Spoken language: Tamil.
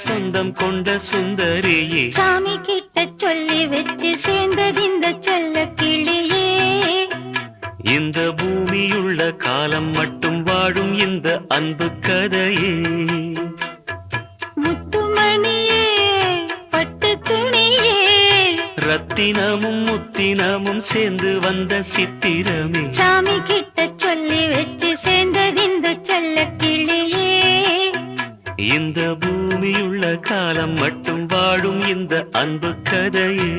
சொந்தம் கொண்ட சுந்தரியே, சாமி கிட்ட சொல்லி வச்சு சேர்ந்ததிந்த செல்ல கிளியே. இந்த பூமியுள்ள காலம் மட்டும் வாழும் இந்த அன்பு கதையே. முத்துமணியே பட்டு துணியே, ரத்தினமும் முத்தினமும் சேர்ந்து வந்த சித்திரமே, சாமி கிட்ட சொல்லி வச்சு சேர்ந்ததிந்த செல்ல கிளியே. இந்த பூமியுள்ள காலம் மட்டும் வாழும் இந்த அன்பு கதையே.